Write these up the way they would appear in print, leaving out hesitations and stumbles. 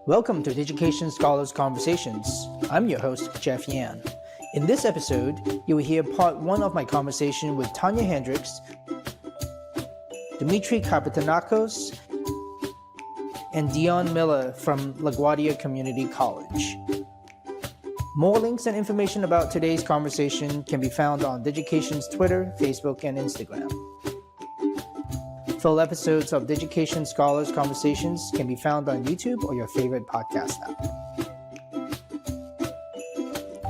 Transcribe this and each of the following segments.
Welcome to the Education Scholars Conversations. I'm your host, Jeff Yan. In this episode, you will hear part one of my conversation with Tonya Hendrix, Demetrios Kapetanakos, and Dionne Miller from LaGuardia Community College. More links and information about today's conversation can be found on Digication's Twitter, Facebook, and Instagram. Full episodes of Digication Scholars Conversations can be found on YouTube or your favorite podcast app.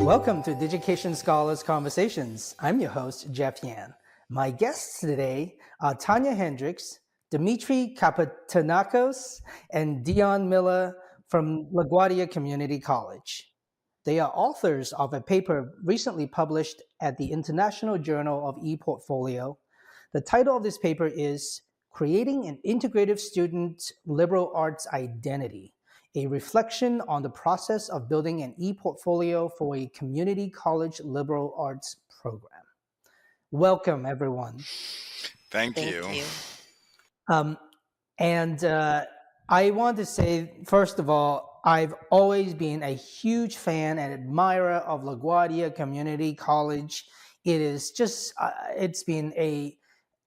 Welcome to Digication Scholars Conversations. I'm your host, Jeff Yan. My guests today are Tonya Hendrix, Demetrios Kapetanakos, and Dionne Miller from LaGuardia Community College. They are authors of a paper recently published at the International Journal of ePortfolio. The title of this paper is Creating an Integrative Student Liberal Arts Identity, a reflection on the process of building an ePortfolio for a community college liberal arts program. Welcome, everyone. Thank you. I want to say, first of all, I've always been a huge fan and admirer of LaGuardia Community College. It is just, it's been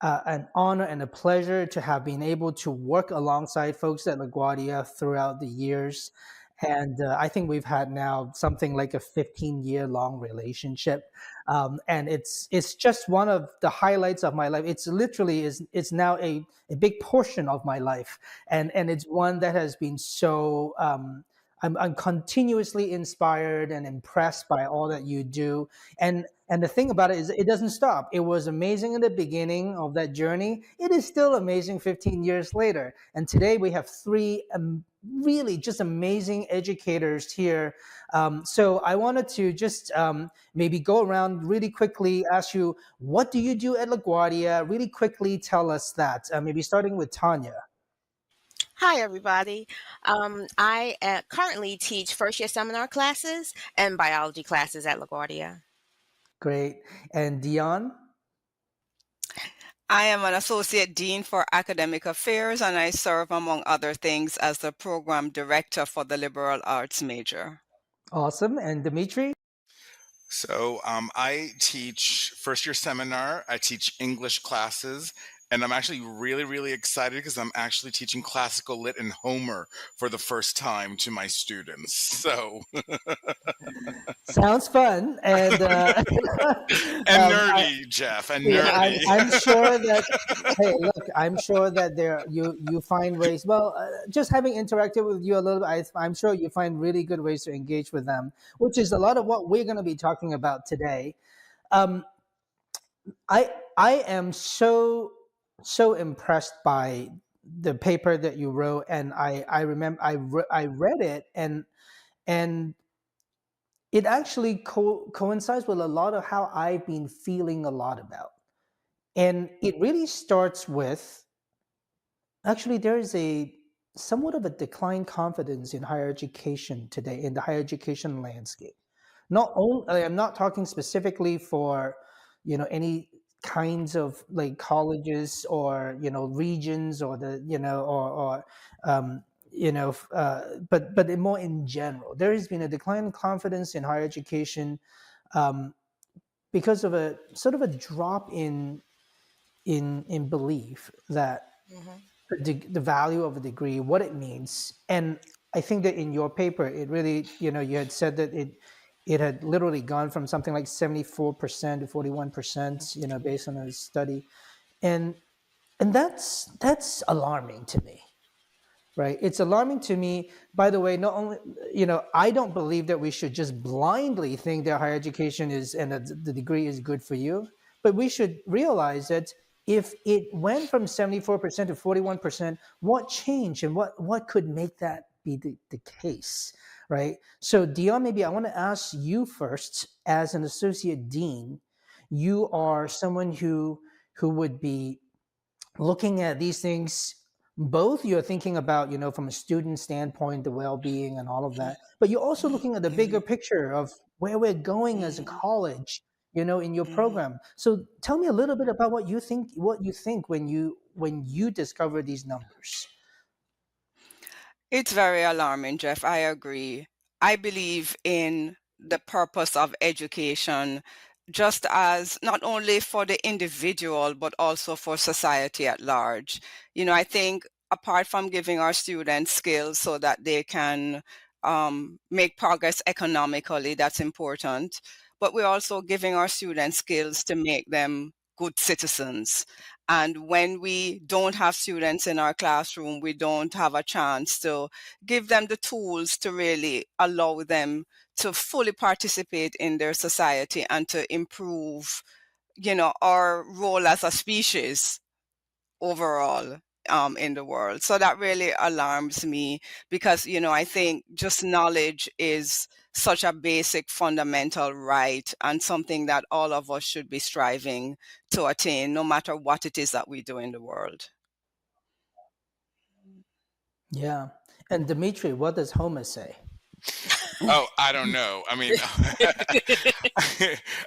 an honor and a pleasure to have been able to work alongside folks at LaGuardia throughout the years. And I think we've had now something like a 15-year-long relationship. And it's just one of the highlights of my life. It's literally it's now a big portion of my life. And it's one that has been so, I'm continuously inspired and impressed by all that you do. And the thing about it is it doesn't stop. It was amazing in the beginning of that journey. It is still amazing 15 years later. And today we have three really just amazing educators here. So I wanted to just maybe go around really quickly, ask you, what do you do at LaGuardia? Really quickly tell us that, maybe starting with Tonya. Hi, everybody. I currently teach first-year seminar classes and biology classes at LaGuardia. Great. And Dionne? I am an Associate Dean for Academic Affairs, and I serve, among other things, as the Program Director for the Liberal Arts major. Awesome. And Demetrios? So I teach first-year seminar. I teach English classes. And I'm actually really, really excited because I'm actually teaching classical lit and Homer for the first time to my students. So sounds fun and nerdy, Jeff, and nerdy. I'm sure that. Hey, look, I'm sure that you find ways. Well, just having interacted with you a little bit, I'm sure you find really good ways to engage with them, which is a lot of what we're going to be talking about today. I am so impressed by the paper that you wrote, and I remember I read it, and it actually coincides with a lot of how I've been feeling a lot about. And it really starts with, actually there is a somewhat of a declined confidence in higher education today, in the higher education landscape. Not only, I'm not talking specifically for any kinds of like colleges or regions or but more in general, there has been a decline in confidence in higher education because of a sort of a drop in belief that the value of a degree, what it means. And I think that in your paper, it really you had said that it had literally gone from something like 74% to 41%, based on a study. And that's alarming to me, right? It's alarming to me, by the way, not only, I don't believe that we should just blindly think that higher education is, and that the degree is good for you, but we should realize that if it went from 74% to 41%, what changed and what could make that be the case? Right. So Dionne, maybe I want to ask you first, as an associate dean. You are someone who would be looking at these things. Both you're thinking about, from a student standpoint, the well-being and all of that, but you're also looking at the bigger picture of where we're going as a college, in your program. So tell me a little bit about what you think when you discover these numbers. It's very alarming, Jeff. I agree. I believe in the purpose of education, just as not only for the individual, but also for society at large. I think apart from giving our students skills so that they can make progress economically, that's important. But we're also giving our students skills to make them good citizens. And when we don't have students in our classroom, we don't have a chance to give them the tools to really allow them to fully participate in their society and to improve, our role as a species overall in the world. So that really alarms me because, I think just knowledge is such a basic fundamental right and something that all of us should be striving to attain, no matter what it is that we do in the world. Yeah. And Dimitri, what does Homer say? Oh, I don't know. I mean,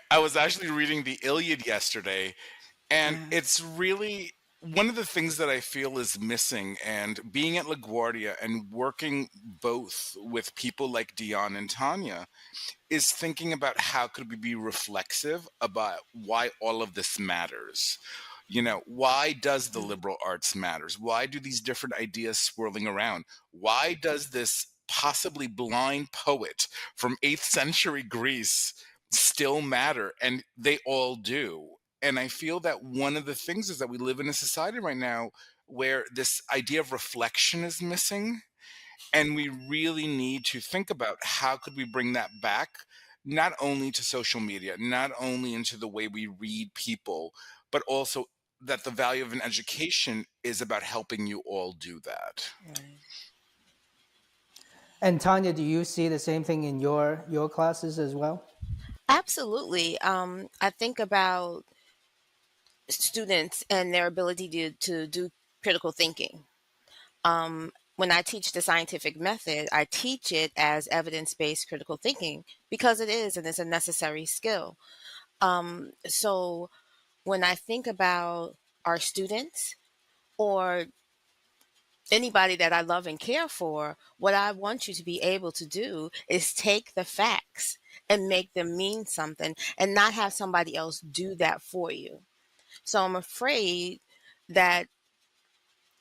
I was actually reading the Iliad yesterday, and Yeah. it's really one of the things that I feel is missing. And being at LaGuardia and working both with people like Dionne and Tonya is thinking about how could we be reflexive about why all of this matters. Why does the liberal arts matters? Why do these different ideas swirling around? Why does this possibly blind poet from 8th century Greece still matter? And they all do. And I feel that one of the things is that we live in a society right now where this idea of reflection is missing, and we really need to think about how could we bring that back, not only to social media, not only into the way we read people, but also that the value of an education is about helping you all do that. Right. And Tanya, do you see the same thing in your classes as well? Absolutely. I think about students and their ability to do critical thinking. When I teach the scientific method, I teach it as evidence-based critical thinking because it is and it's a necessary skill. So when I think about our students or anybody that I love and care for, what I want you to be able to do is take the facts and make them mean something and not have somebody else do that for you. So I'm afraid that,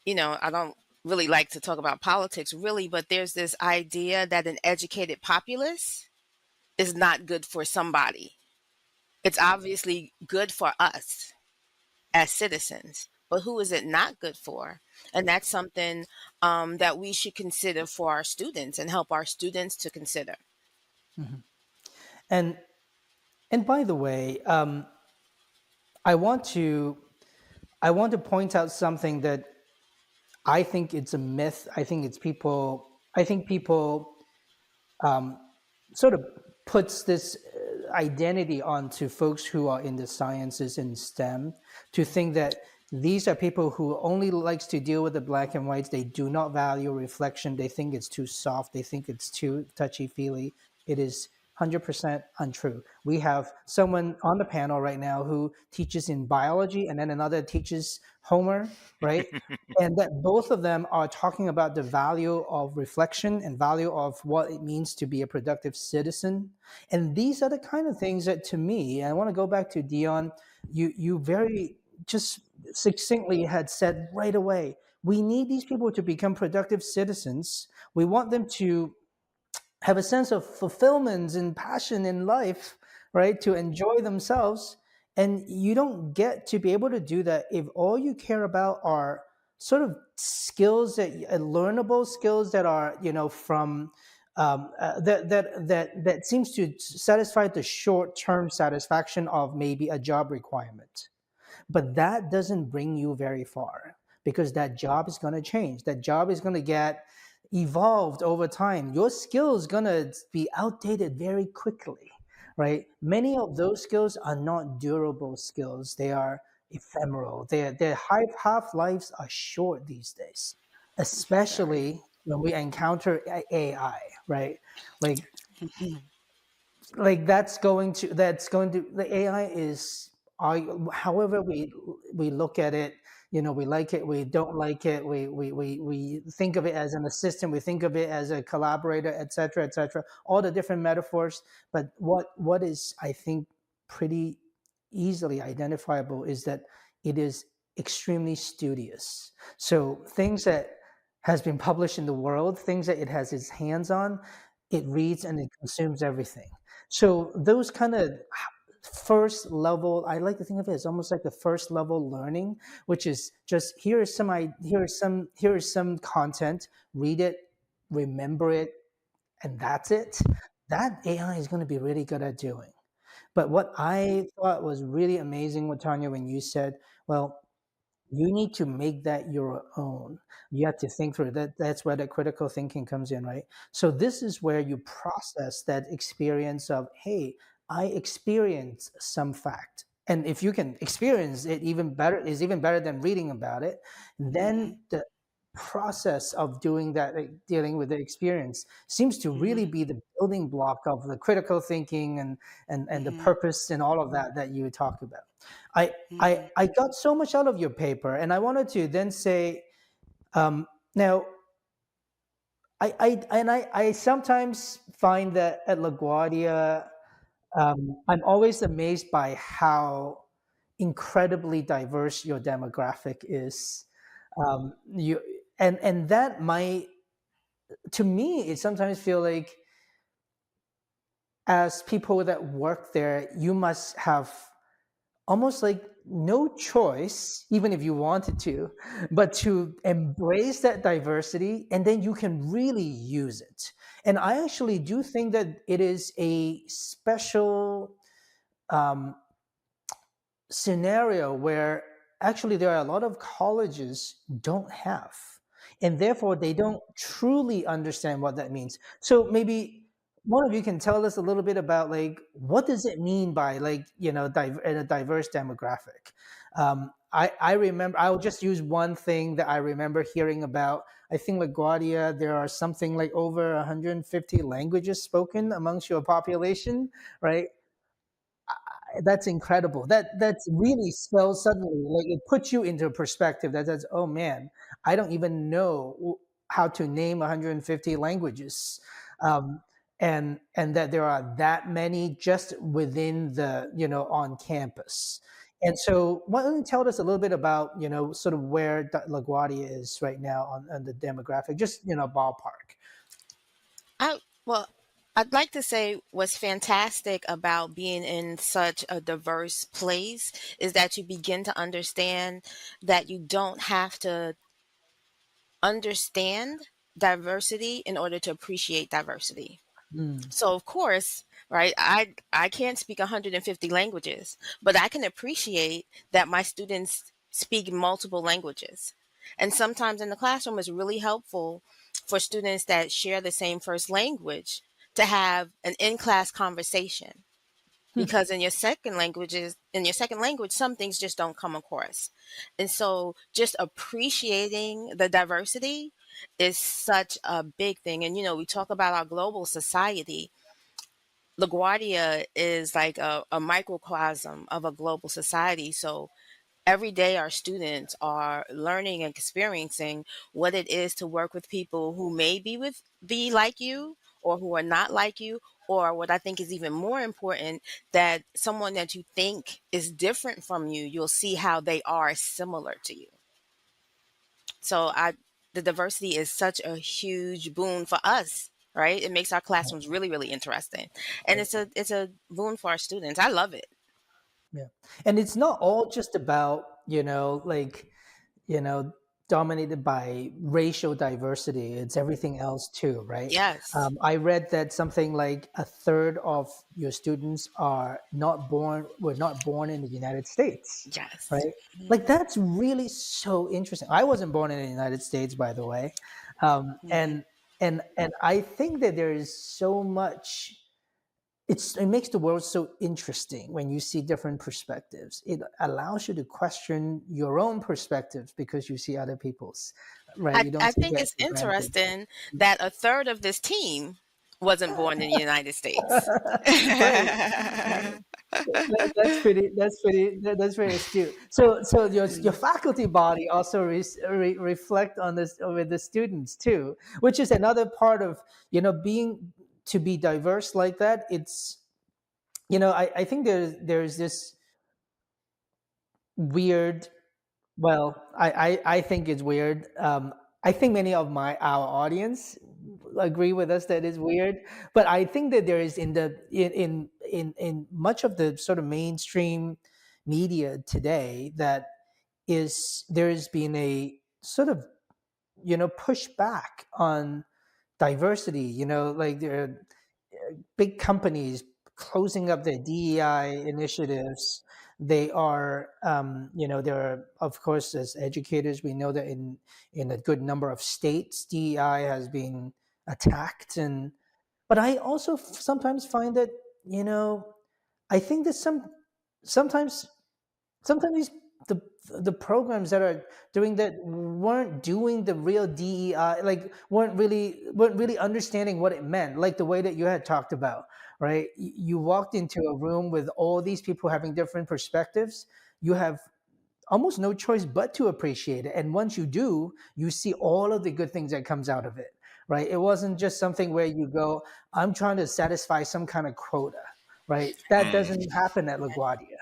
I don't really like to talk about politics really, but there's this idea that an educated populace is not good for somebody. It's obviously good for us as citizens, but who is it not good for? And that's something that we should consider for our students and help our students to consider. Mhm. And and by the way, I want to I want to point out something that I think it's a myth. I think people um, sort of puts this identity onto folks who are in the sciences and STEM to think that these are people who only likes to deal with the black and whites. They do not value reflection. They think it's too soft. They think it's too touchy feely. It is 100% untrue. We have someone on the panel right now who teaches in biology and then another teaches Homer, right? And that both of them are talking about the value of reflection and value of what it means to be a productive citizen. And these are the kind of things that, to me, and I want to go back to Dionne, you very just succinctly had said right away, we need these people to become productive citizens. We want them to have a sense of fulfillment and passion in life, right? To enjoy themselves. And you don't get to be able to do that if all you care about are sort of skills that learnable skills that are, from that seems to satisfy the short-term satisfaction of maybe a job requirement. But that doesn't bring you very far because that job is going to change. That job is going to get evolved over time. Your skill is going to be outdated very quickly, right? Many of those skills are not durable skills. They are ephemeral. Their half lives are short these days, Very. especially when we encounter AI, right? Like Mhm. that's going to the AI is, however we look at it, we like it, we don't like it, we think of it as an assistant, we think of it as a collaborator, etc., etc., all the different metaphors. But what is, I think, pretty easily identifiable is that it is extremely studious. So things that has been published in the world, things that it has its hands on, it reads and it consumes everything. So those kind of first level, I like to think of it as almost like the first level learning, which is just here is some content, read it, remember it, and that's it. That AI is going to be really good at doing. But what I thought was really amazing with Tonya, when you said, well, you need to make that your own. You have to think through that. That's where the critical thinking comes in, right? So this is where you process that experience of, hey, I experienced some fact. And if you can experience it, even better, is even better than reading about it. Then the process of doing that, like dealing with the experience, seems to really be the building block of the critical thinking and the purpose and all of that you talk about. I got so much out of your paper, and I wanted to then say, now I sometimes find that at LaGuardia, I'm always amazed by how incredibly diverse your demographic is. You and that might, to me, it sometimes feel like, as people that work there, you must have almost like no choice, even if you wanted to, but to embrace that diversity, and then you can really use it. And I actually do think that it is a special um, scenario where actually there are a lot of colleges don't have, and therefore they don't truly understand what that means. So maybe one of you can tell us a little bit about, like, what does it mean by, like, in a diverse demographic. I remember, I'll just use one thing that I remember hearing about. I think LaGuardia, there are something like over 150 languages spoken amongst your population, right? That's incredible. That's really spells suddenly, like, it puts you into perspective that says, oh man, I don't even know how to name 150 languages. And that there are that many just within the, on campus. And so why don't you tell us a little bit about, sort of where LaGuardia is right now on the demographic, just, ballpark. Well, I'd like to say what's fantastic about being in such a diverse place is that you begin to understand that you don't have to understand diversity in order to appreciate diversity. Mm. So of course, right, I can't speak 150 languages, but I can appreciate that my students speak multiple languages. And sometimes in the classroom it's really helpful for students that share the same first language to have an in-class conversation, because in your second language some things just don't come across. And so just appreciating the diversity is such a big thing. And we talk about our global society. LaGuardia is like a microcosm of a global society. So every day our students are learning and experiencing what it is to work with people who may be like you, or who are not like you, or what I think is even more important, that someone that you think is different from you, you'll see how they are similar to you. So the diversity is such a huge boon for us, right? It makes our classrooms really, really interesting. And it's a boon for our students. I love it. Yeah. And it's not all just about, like, you know, dominated by racial diversity. It's everything else too, right? Yes. I read that something like a third of your students were not born in the United States, Yes. right? Like, that's really so interesting. I wasn't born in the United States, by the way. And I think that there is so much, it makes the world so interesting when you see different perspectives. It allows you to question your own perspectives because you see other people's, right? I, You don't I take think it it's for granted. interesting that a third of this team wasn't born in the United States. Right. That's very astute. So your faculty body also reflect on this with the students too, which is another part of being to be diverse like that. It's I think there's this weird. Well, I think it's weird. I think many of our audience agree with us that it's weird, but I think that there is in much of the sort of mainstream media today that there has been a sort of pushback on diversity. Like there are big companies closing up their DEI initiatives. They are, there are, of course, as educators, we know that in a good number of states, DEI has been attacked. But I also sometimes find that, I think that sometimes sometimes the the programs that are doing that weren't doing the real DEI, like weren't really understanding what it meant, like the way that you had talked about, right? You walked into a room with all these people having different perspectives. You have almost no choice but to appreciate it, and once you do, you see all of the good things that comes out of it, right? It wasn't just something where you go, I'm trying to satisfy some kind of quota, right? That Mm. doesn't happen at LaGuardia.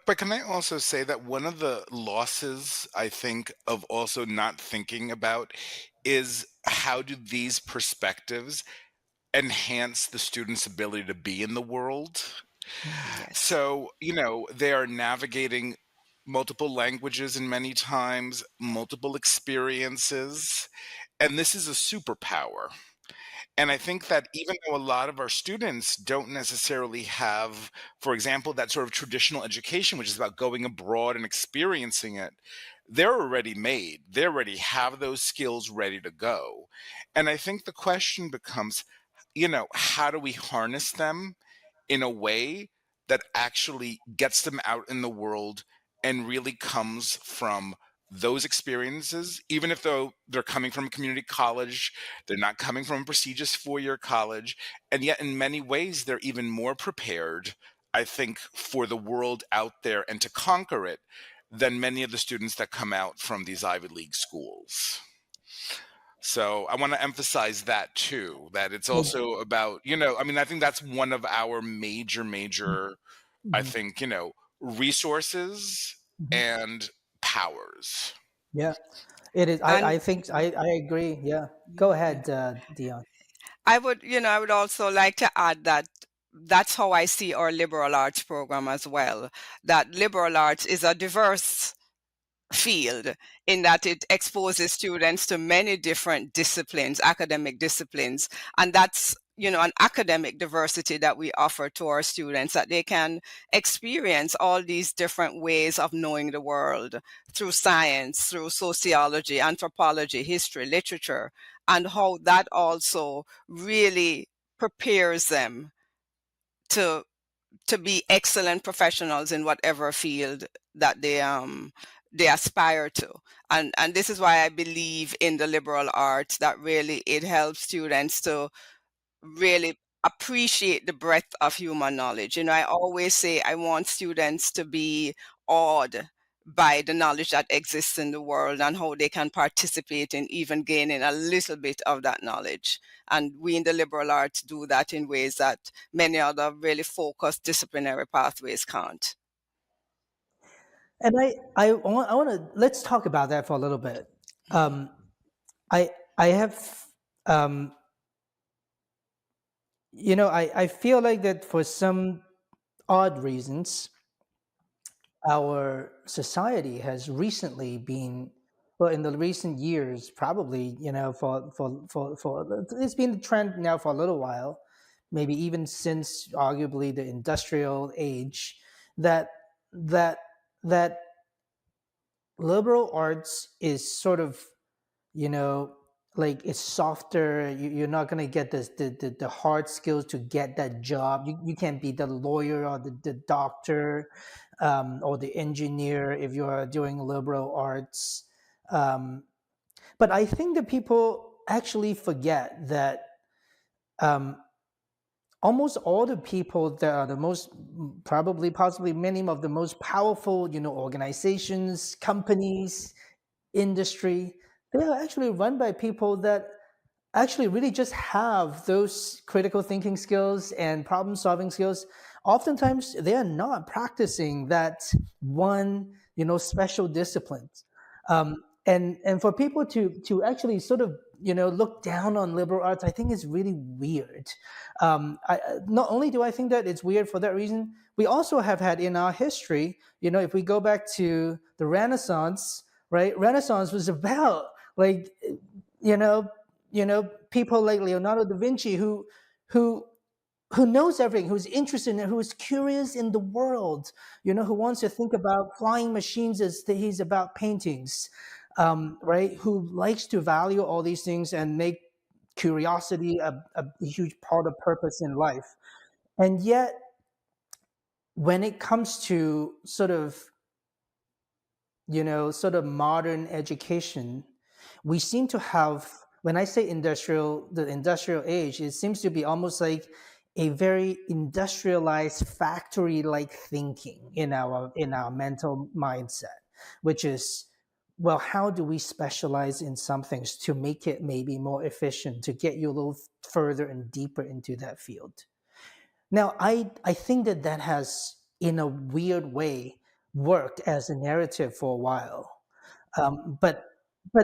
But can I also say that one of the losses I think of also not thinking about is how do these perspectives enhance the student's ability to be in the world? Yes. So, they are navigating multiple languages and many times, multiple experiences, and this is a superpower. And I think that even though a lot of our students don't necessarily have, for example, that sort of traditional education, which is about going abroad and experiencing it, they're already made. They already have those skills ready to go. And I think the question becomes, how do we harness them in a way that actually gets them out in the world and really comes from those experiences, even if though they're coming from a community college, they're not coming from a prestigious four-year college, and yet in many ways they're even more prepared, I think, for the world out there and to conquer it than many of the students that come out from these Ivy League schools. So I want to emphasize that too, that it's also about, I mean, I think that's one of our major, I Mhm. think, resources Mhm. and powers. Yeah, it is. I, And I think I agree. Yeah. Go ahead, Dion. I would also like to add that that's how I see our liberal arts program as well. That liberal arts is a diverse field in that it exposes students to many different disciplines, academic disciplines, and that's an academic diversity that we offer to our students, that they can experience all these different ways of knowing the world through science, through sociology, anthropology, history, literature, and how that also really prepares them to be excellent professionals in whatever field that they aspire to. And this is why I believe in the liberal arts, that really it helps students to really appreciate the breadth of human knowledge. I always say I want students to be awed by the knowledge that exists in the world and how they can participate in even gaining a little bit of that knowledge. And we in the liberal arts do that in ways that many other really focused disciplinary pathways can't. And I want to let's talk about that for a little bit. Um, I have um, I feel like that for some odd reasons, our society has recently been, well, in the recent years, probably, for it's been the trend now for a little while, maybe even since arguably the industrial age, that that that liberal arts is sort of, you know like it's softer. You're not going to get the hard skills to get that job. You can't be the lawyer or the doctor, or the engineer if you're doing liberal arts. um, but I think that people actually forget that um, almost all the people that are the most, probably possibly many of the most powerful, organizations, companies, industry, they are actually run by people that actually really just have those critical thinking skills and problem solving skills. Oftentimes they are not practicing that one, special discipline. And for people to actually sort of, look down on liberal arts, I think is really weird. Not only do I think that it's weird for that reason, we also have had in our history, if we go back to the Renaissance, right? Renaissance was about like, you know, people like Leonardo da Vinci who who knows everything, who's interested in it, who's curious in the world, who wants to think about flying machines as he's about paintings, right? Who likes to value all these things and make curiosity a huge part of purpose in life. And yet, when it comes to sort of modern education, we seem to have, when I say the industrial age, it seems to be almost like a very industrialized factory-like thinking in our mental mindset, which is, well, how do we specialize in some things to make it maybe more efficient, to get you a little further and deeper into that field? Now, I think that has, in a weird way, worked as a narrative for a while. But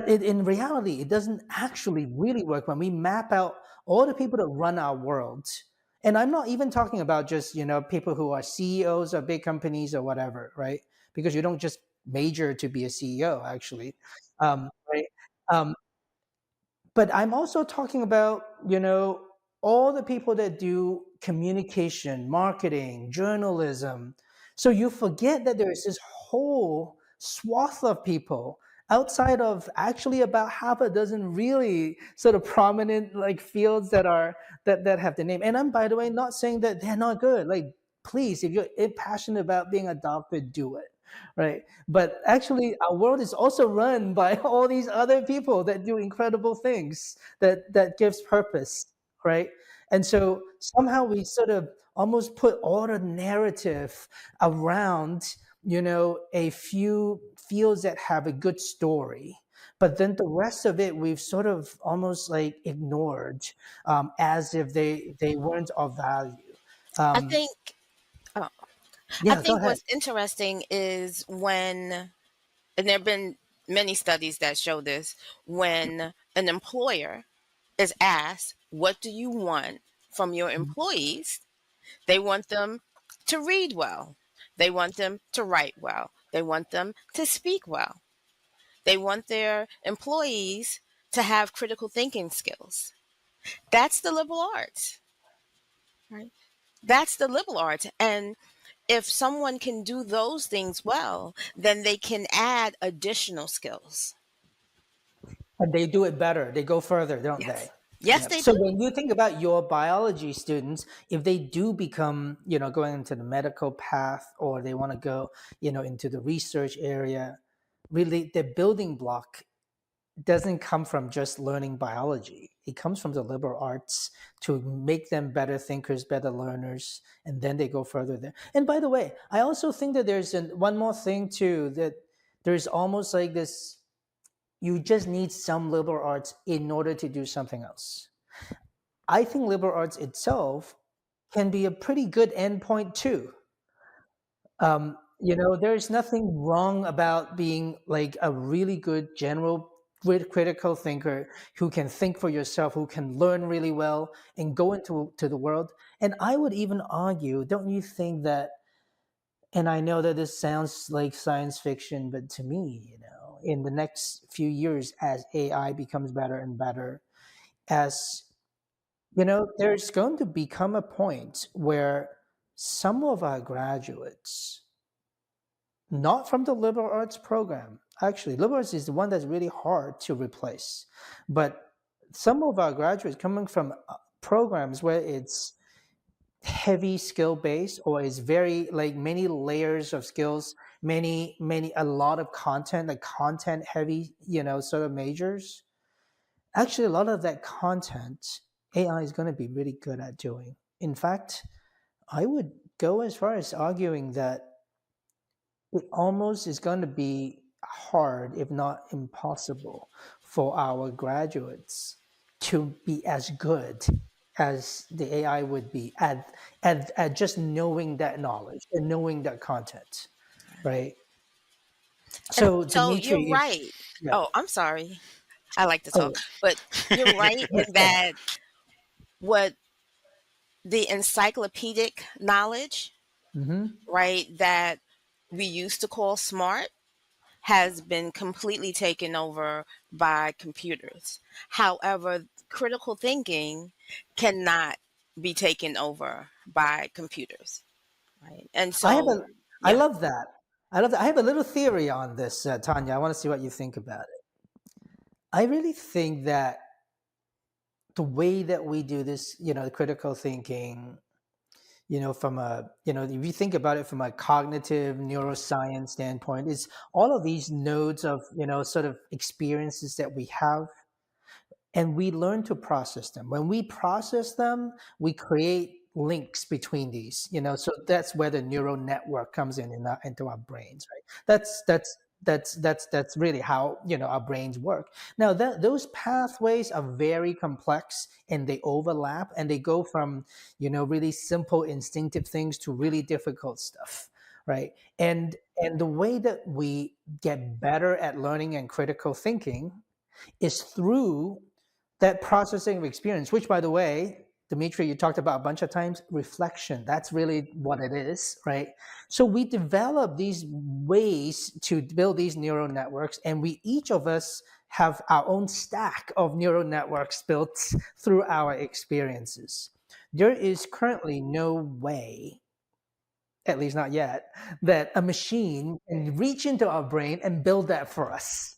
in reality, it doesn't actually really work when we map out all the people that run our world. And I'm not even talking about just, people who are CEOs of big companies or whatever, right? Because you don't just major to be a CEO, actually. Right? Um, but I'm also talking about, all the people that do communication, marketing, journalism. So you forget that there's this whole swath of people outside of actually about half a dozen really sort of prominent like fields that have the name. And I'm, by the way, not saying that they're not good. Like, please, if you're passionate about being a doctor, do it. Right. But actually, our world is also run by all these other people that do incredible things that gives purpose, right? And so somehow we sort of almost put all the narrative around, a few fields that have a good story. But then the rest of it, we've sort of almost like ignored, as if they weren't of value. I Um, think oh, I yeah, go think ahead. what's interesting is when, and there have been many studies that show this, when an employer is asked, what do you want from your employees? They want them to read well. They want them to write well. They want them to speak well. They want their employees to have critical thinking skills. That's the liberal arts, right? That's the liberal arts. And if someone can do those things well, then they can add additional skills. And they do it better. They go further, don't they? Yes. Yes, Yeah. they So do. when you think about your biology students, if they do become, going into the medical path, or they want to go, into the research area, really the building block doesn't come from just learning biology. It comes from the liberal arts to make them better thinkers, better learners, and then they go further there. And by the way, I also think that there's one more thing too, that there's almost like this, you just need some liberal arts in order to do something else. I think liberal arts itself can be a pretty good endpoint too. There's nothing wrong about being like a really good general critical thinker who can think for yourself, who can learn really well and go into the world. And I would even argue, don't you think that, and I know that this sounds like science fiction, but to me, in the next few years, as AI becomes better and better, as there's going to become a point where some of our graduates, not from the liberal arts program, actually, liberal arts is the one that's really hard to replace, but some of our graduates coming from programs where it's heavy skill based, or is very like many layers of skills, a lot of content, like content heavy, sort of majors. Actually, a lot of that content AI is going to be really good at doing. In fact, I would go as far as arguing that it almost is going to be hard, if not impossible, for our graduates to be as good as the AI would be at just knowing that knowledge and knowing that content, right? And So, so you're Dimitri, if right. yeah, Oh, I'm sorry. I like to talk, oh, but you're right yeah, in that what the encyclopedic knowledge, hmm right, that we used to call smart has been completely taken over by computers. However, critical thinking cannot be taken over by computers, right? And I have so, a, I yeah. love that. I love that. I have a little theory on this, Tanya. I want to see what you think about it. I really think that the way that we do this, the critical thinking, from if you think about it from a cognitive neuroscience standpoint, is all of these nodes of, sort of experiences that we have, and we learn to process them. When we process them, we create links between these, so that's where the neural network comes into our brains, right? That's really how, our brains work. Now, those pathways are very complex, and they overlap, and they go from, really simple instinctive things to really difficult stuff, right? And the way that we get better at learning and critical thinking is through that processing of experience, which, by the way, Dimitri, you talked about a bunch of times, reflection. That's really what it is, right? So we develop these ways to build these neural networks, and we each of us have our own stack of neural networks built through our experiences. There is currently no way, at least not yet, that a machine can reach into our brain and build that for us,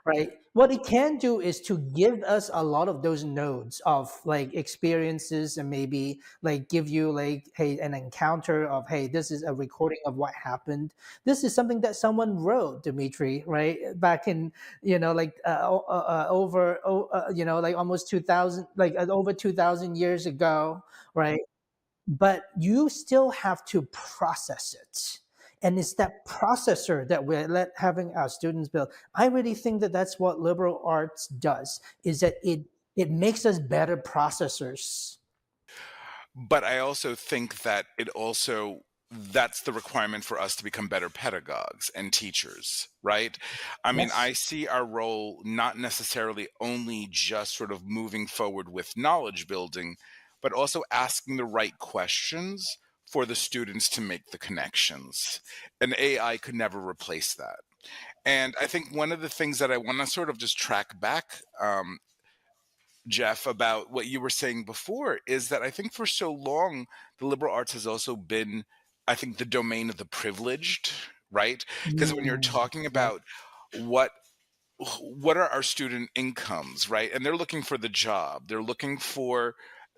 right? What it can do is to give us a lot of those nodes of like experiences, and maybe like give you like, hey, an encounter of, hey, this is a recording of what happened. This is something that someone wrote, Dimitri, right? Back in, like like almost 2000, like over 2000 years ago, right? But you still have to process it, and it's that processor that having our students build. I really think that that's what liberal arts does, is that it makes us better processors. But I also think that that's the requirement for us to become better pedagogues and teachers, right? I mean, Yes. I see our role not necessarily only just sort of moving forward with knowledge building, but also asking the right questions for the students to make the connections. And AI could never replace that. And I think one of the things that I want to sort of just track back, Jeff, about what you were saying before is that I think for so long, the liberal arts has also been, I think, the domain of the privileged, right? Because when you're talking Yeah. about what what are our student incomes, right? And they're looking for the job, they're looking for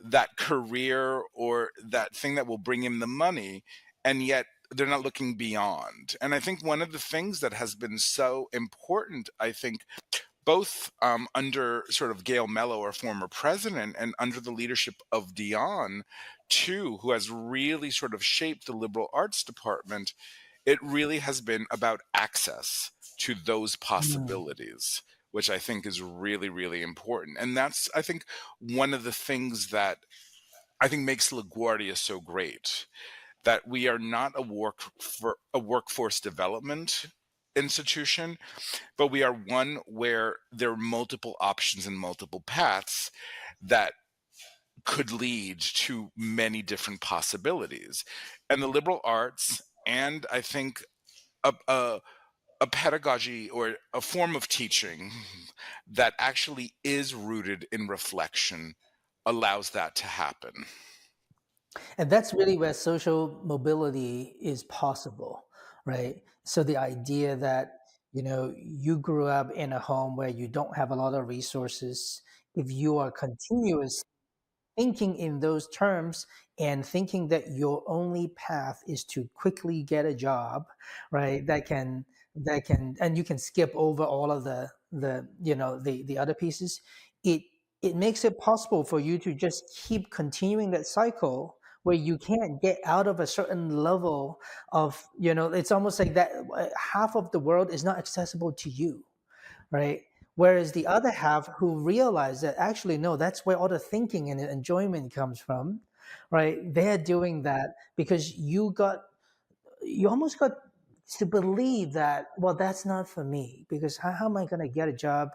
that career or that thing that will bring in the money, and yet they're not looking beyond. And I think one of the things that has been so important, I think, both under sort of Gail Mello, our former president, and under the leadership of Dionne, too, who has really sort of shaped the liberal arts department, it really has been about access to those Mm. possibilities, which I think is really, really important. And that's, I think, one of the things that I think makes LaGuardia so great, that we are not a workforce development institution, but we are one where there are multiple options and multiple paths that could lead to many different possibilities. And the liberal arts, and I think a pedagogy or a form of teaching that actually is rooted in reflection, allows that to happen. And that's really where social mobility is possible, right? So the idea that, you grew up in a home where you don't have a lot of resources, if you are continuous thinking in those terms, and thinking that your only path is to quickly get a job, right? And you can skip over all of the other pieces. it makes it possible for you to just keep continuing that cycle where you can't get out of a certain level of, it's almost like that half of the world is not accessible to you, right? Whereas the other half who realize that actually, no, that's where all the thinking and the enjoyment comes from, right? They're doing that because you almost got to believe that, well, that's not for me, because how am I going to get a job,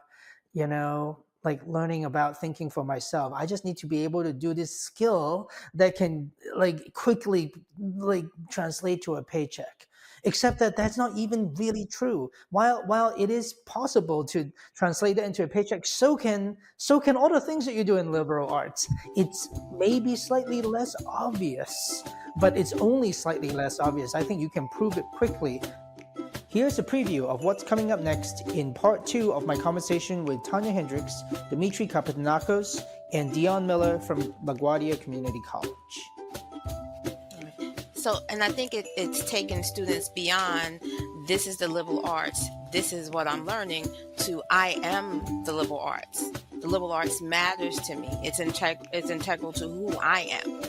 like learning about thinking for myself? I just need to be able to do this skill that can like quickly like translate to a paycheck. Except that that's not even really true. While it is possible to translate that into a paycheck, so can all the things that you do in liberal arts. It's maybe slightly less obvious, but it's only slightly less obvious. I think you can prove it quickly. Here's a preview of what's coming up next in part 2 of my conversation with Tonya Hendrix, Demetrios Kapetanakos, and Dionne Miller from LaGuardia Community College. So, and I think it's taken students beyond, this is the liberal arts, this is what I'm learning, to I am the liberal arts. The liberal arts matters to me. It's integral to who I am.